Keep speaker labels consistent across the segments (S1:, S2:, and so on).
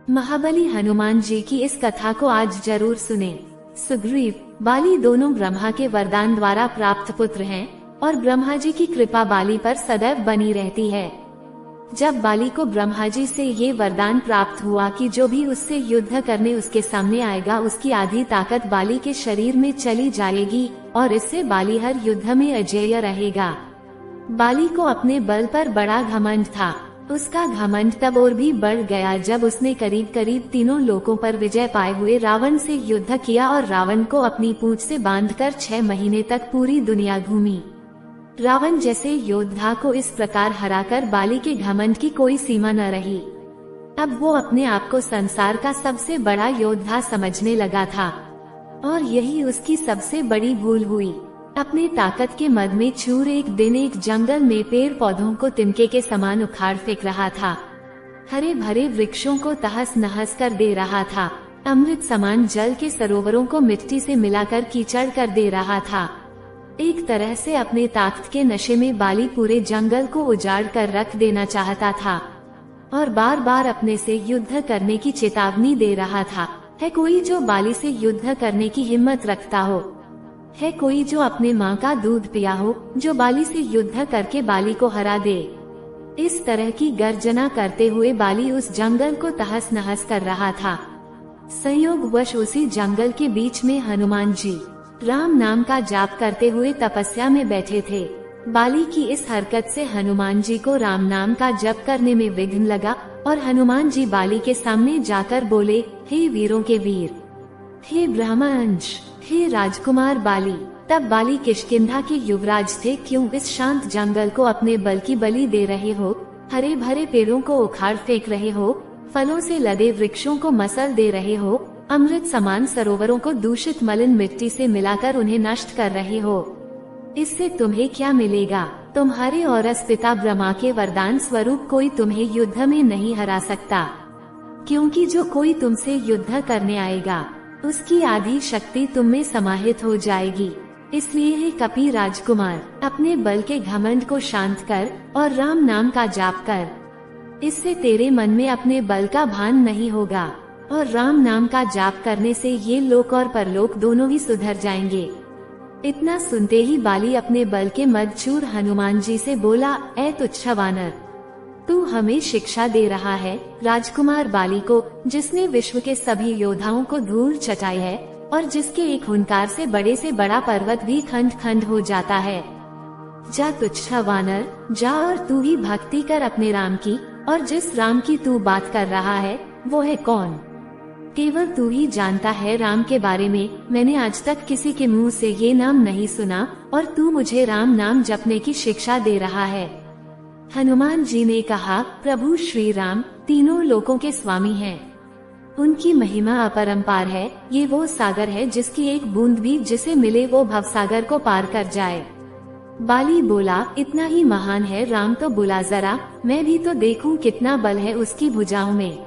S1: महाबली हनुमान जी की इस कथा को आज जरूर सुने। सुग्रीव, बाली दोनों ब्रह्मा के वरदान द्वारा प्राप्त पुत्र हैं और ब्रह्मा जी की कृपा बाली पर सदैव बनी रहती है। जब बाली को ब्रह्मा जी से ये वरदान प्राप्त हुआ कि जो भी उससे युद्ध करने उसके सामने आएगा उसकी आधी ताकत बाली के शरीर में चली जाएगी और इससे बाली हर युद्ध में अजेय रहेगा। बाली को अपने बल पर बड़ा घमंड था। उसका घमंड तब और भी बढ़ गया जब उसने करीब करीब तीनों लोकों पर विजय पाए हुए रावण से युद्ध किया और रावण को अपनी पूंछ से बांधकर 6 महीने तक पूरी दुनिया घूमी। रावण जैसे योद्धा को इस प्रकार हराकर बाली के घमंड की कोई सीमा न रही। अब वो अपने आप को संसार का सबसे बड़ा योद्धा समझने लगा था और यही उसकी सबसे बड़ी भूल हुई। अपने ताकत के मद में चूर एक दिन एक जंगल में पेड़ पौधों को तिनके के समान उखाड़ फेंक रहा था। हरे भरे वृक्षों को तहस नहस कर दे रहा था। अमृत समान जल के सरोवरों को मिट्टी से मिलाकर कीचड़ कर दे रहा था। एक तरह से अपने ताकत के नशे में बाली पूरे जंगल को उजाड़ कर रख देना चाहता था और बार बार अपने से युद्ध करने की चेतावनी दे रहा था। है कोई जो बाली से युद्ध करने की हिम्मत रखता हो? है कोई जो अपने माँ का दूध पिया हो, जो बाली से युद्ध करके बाली को हरा दे? इस तरह की गर्जना करते हुए बाली उस जंगल को तहस नहस कर रहा था। संयोगवश उसी जंगल के बीच में हनुमान जी राम नाम का जाप करते हुए तपस्या में बैठे थे। बाली की इस हरकत से हनुमान जी को राम नाम का जप करने में विघ्न लगा और हनुमान जी बाली के सामने जाकर बोले, हे वीरों के वीर, हे ब्रह्मांश, हे राजकुमार बाली। तब बाली किष्किंधा के युवराज थे। क्यों इस शांत जंगल को अपने बल की बलि दे रहे हो? हरे भरे पेड़ों को उखाड़ फेंक रहे हो, फलों से लदे वृक्षों को मसल दे रहे हो, अमृत समान सरोवरों को दूषित मलिन मिट्टी से मिलाकर उन्हें नष्ट कर रहे हो। इससे तुम्हें क्या मिलेगा? तुम्हारे और पिता ब्रह्मा के वरदान स्वरूप कोई तुम्हें युद्ध में नहीं हरा सकता, क्योंकि जो कोई तुमसे युद्ध करने आएगा उसकी आधी शक्ति तुम में समाहित हो जाएगी। इसलिए हे कपि राजकुमार, अपने बल के घमंड को शांत कर और राम नाम का जाप कर। इससे तेरे मन में अपने बल का भान नहीं होगा और राम नाम का जाप करने से ये लोक और परलोक दोनों ही सुधर जाएंगे। इतना सुनते ही बाली अपने बल के मदचूर हनुमान जी से बोला, ऐ तुच्छ वानर, तू हमें शिक्षा दे रहा है राजकुमार बाली को, जिसने विश्व के सभी योद्धाओं को धूल चटाई है और जिसके एक हुंकार से बड़ा पर्वत भी खंड खंड हो जाता है। जा तुच्छ वानर, जा और तू ही भक्ति कर अपने राम की, और जिस राम की तू बात कर रहा है वो है कौन? केवल तू ही जानता है राम के बारे में। मैंने आज तक किसी के मुंह से ये नाम नहीं सुना और तू मुझे राम नाम जपने की शिक्षा दे रहा है। हनुमान जी ने कहा, प्रभु श्री राम तीनों लोकों के स्वामी हैं। उनकी महिमा अपरंपार है। ये वो सागर है जिसकी एक बूंद भी जिसे मिले वो भवसागर को पार कर जाए। बाली बोला, इतना ही महान है राम तो बुला जरा, मैं भी तो देखूं कितना बल है उसकी भुजाओं में।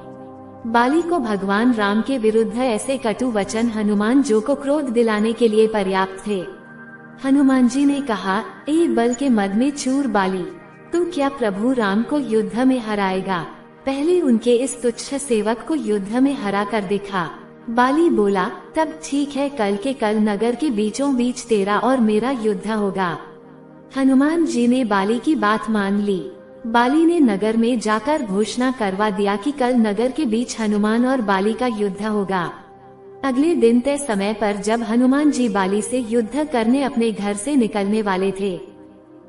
S1: बाली को भगवान राम के विरुद्ध ऐसे कटु वचन हनुमान जी को क्रोध दिलाने के लिए पर्याप्त थे। हनुमान जी ने कहा, ए बल के मद में चूर बाली, तू क्या प्रभु राम को युद्ध में हराएगा? पहले उनके इस तुच्छ सेवक को युद्ध में हरा कर दिखा। बाली बोला, तब ठीक है, कल के कल नगर के बीचों बीच तेरा और मेरा युद्ध होगा। हनुमान जी ने बाली की बात मान ली। बाली ने नगर में जाकर घोषणा करवा दिया कि कल नगर के बीच हनुमान और बाली का युद्ध होगा। अगले दिन तय समय पर जब हनुमान जी बाली से युद्ध करने अपने घर से निकलने वाले थे,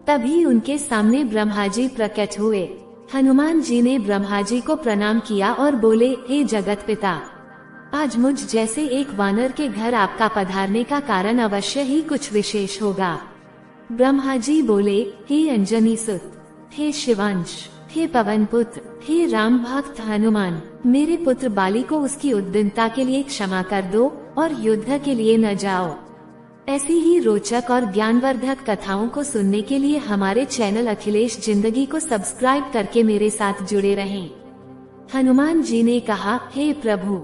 S1: तभी उनके सामने ब्रह्मा जी प्रकट हुए। हनुमान जी ने ब्रह्मा जी को प्रणाम किया और बोले, हे जगत पिता, आज मुझ जैसे एक वानर के घर आपका पधारने का कारण अवश्य ही कुछ विशेष होगा। ब्रह्मा जी बोले, हे अंजनी सुत, हे शिवांश, हे पवन पुत्र, हे राम भक्त हनुमान, मेरे पुत्र बाली को उसकी उद्दंडता के लिए क्षमा कर दो और युद्ध के लिए न जाओ। ऐसी ही रोचक और ज्ञानवर्धक कथाओं को सुनने के लिए हमारे चैनल अखिलेश जिंदगी को सब्सक्राइब करके मेरे साथ जुड़े रहें। हनुमान जी ने कहा, हे प्रभु,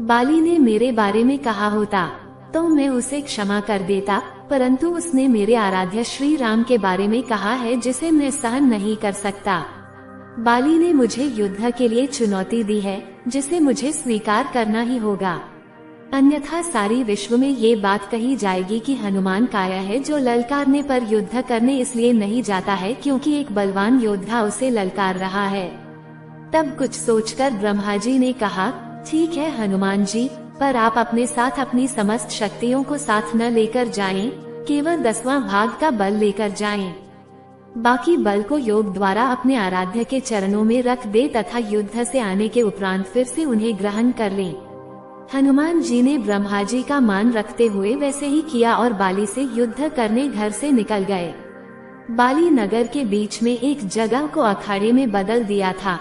S1: बाली ने मेरे बारे में कहा होता तो मैं उसे क्षमा कर देता, परंतु उसने मेरे आराध्य श्री राम के बारे में कहा है जिसे मैं सहन नहीं कर सकता। बाली ने मुझे युद्ध के लिए चुनौती दी है, जिसे मुझे स्वीकार करना ही होगा, अन्यथा सारी विश्व में ये बात कही जाएगी कि हनुमान काया है जो ललकारने पर युद्ध करने इसलिए नहीं जाता है क्योंकि एक बलवान योद्धा उसे ललकार रहा है। तब कुछ सोचकर ब्रह्मा जी ने कहा, ठीक है हनुमान जी, पर आप अपने साथ अपनी समस्त शक्तियों को साथ न लेकर जाएं, केवल 10वां भाग का बल लेकर जाएं। बाकी बल को योग द्वारा अपने आराध्य के चरणों में रख दे तथा युद्ध से आने के उपरांत फिर से उन्हें ग्रहण कर लें। हनुमान जी ने ब्रह्मा जी का मान रखते हुए वैसे ही किया और बाली से युद्ध करने घर से निकल गए। बाली नगर के बीच में एक जगह को अखाड़े में बदल दिया था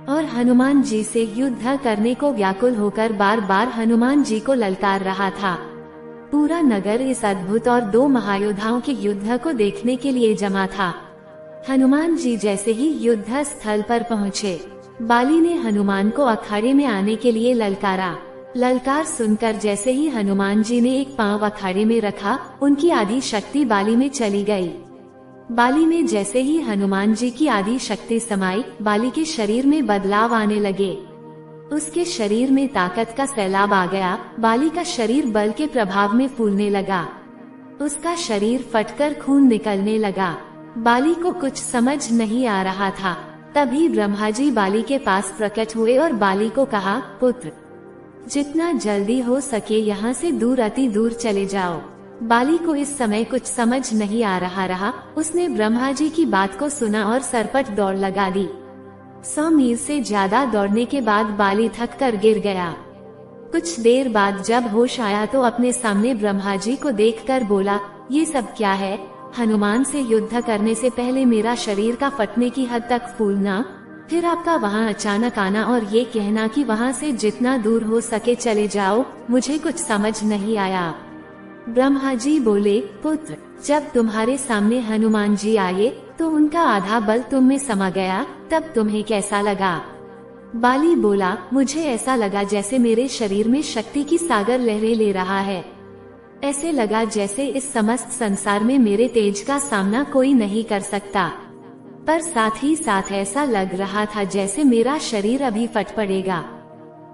S1: और हनुमान जी से युद्ध करने को व्याकुल होकर बार बार हनुमान जी को ललकार रहा था। पूरा नगर इस अद्भुत और 2 महायोद्धाओं के युद्ध को देखने के लिए जमा था। हनुमान जी जैसे ही युद्ध स्थल पर पहुँचे, बाली ने हनुमान को अखाड़े में आने के लिए ललकारा। ललकार सुनकर जैसे ही हनुमान जी ने एक पांव अखाड़े में रखा, उनकी आधी शक्ति बाली में चली गई। बाली में जैसे ही हनुमान जी की आधी शक्ति समाई, बाली के शरीर में बदलाव आने लगे। उसके शरीर में ताकत का सैलाब आ गया। बाली का शरीर बल के प्रभाव में फूलने लगा। उसका शरीर फटकर खून निकलने लगा। बाली को कुछ समझ नहीं आ रहा था। तभी ब्रह्मा जी बाली के पास प्रकट हुए और बाली को कहा, पुत्र, जितना जल्दी हो सके यहाँ से दूर, अति दूर चले जाओ। बाली को इस समय कुछ समझ नहीं आ रहा। उसने ब्रह्मा जी की बात को सुना और सरपट दौड़ लगा दी। 100 मील से ज्यादा दौड़ने के बाद बाली थक कर गिर गया। कुछ देर बाद जब होश आया तो अपने सामने ब्रह्मा जी को देखकर बोला, ये सब क्या है? हनुमान से युद्ध करने से पहले मेरा शरीर का फटने की हद तक फूलना, फिर आपका वहाँ अचानक आना और ये कहना कि वहाँ से जितना दूर हो सके चले जाओ, मुझे कुछ समझ नहीं आया। ब्रह्मा जी बोले, पुत्र, जब तुम्हारे सामने हनुमान जी आए तो उनका आधा बल तुम में समा गया, तब तुम्हें कैसा लगा? बाली बोला, मुझे ऐसा लगा जैसे मेरे शरीर में शक्ति की सागर लहरें ले रहा है। ऐसे लगा जैसे इस समस्त संसार में मेरे तेज का सामना कोई नहीं कर सकता। पर साथ ही साथ ऐसा लग रहा था जैसे मेरा शरीर अभी फट पड़ेगा।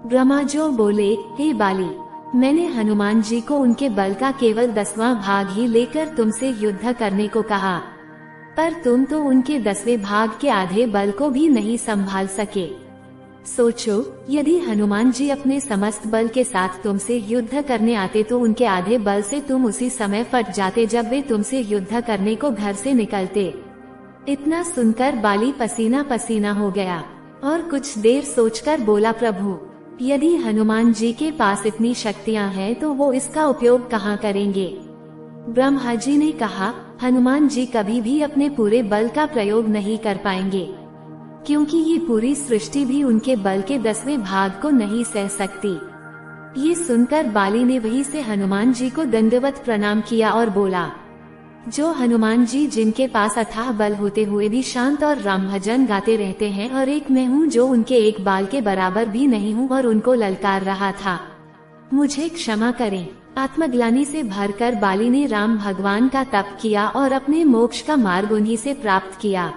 S1: ब्रह्मा जो बोले, हे बाली, मैंने हनुमान जी को उनके बल का केवल 10वां भाग ही लेकर तुमसे युद्ध करने को कहा, पर तुम तो उनके 10वें भाग के आधे बल को भी नहीं संभाल सके। सोचो, यदि हनुमान जी अपने समस्त बल के साथ तुमसे युद्ध करने आते तो उनके आधे बल से तुम उसी समय फट जाते जब वे तुमसे युद्ध करने को घर से निकलते। इतना सुनकर बाली पसीना पसीना हो गया और कुछ देर सोचकर बोला, प्रभु, यदि हनुमान जी के पास इतनी शक्तियां हैं तो वो इसका उपयोग कहाँ करेंगे? ब्रह्मा जी ने कहा, हनुमान जी कभी भी अपने पूरे बल का प्रयोग नहीं कर पाएंगे, क्योंकि ये पूरी सृष्टि भी उनके बल के 10वें भाग को नहीं सह सकती। ये सुनकर बाली ने वहीं से हनुमान जी को दंडवत प्रणाम किया और बोला, जो हनुमान जी जिनके पास अथाह बल होते हुए भी शांत और राम भजन गाते रहते हैं, और एक मैं हूँ जो उनके एक बाल के बराबर भी नहीं हूँ और उनको ललकार रहा था, मुझे क्षमा करें। आत्मग्लानि से भरकर बाली ने राम भगवान का तप किया और अपने मोक्ष का मार्ग उन्हीं से प्राप्त किया।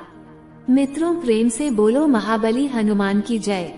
S1: मित्रों, प्रेम से बोलो महाबली हनुमान की जय।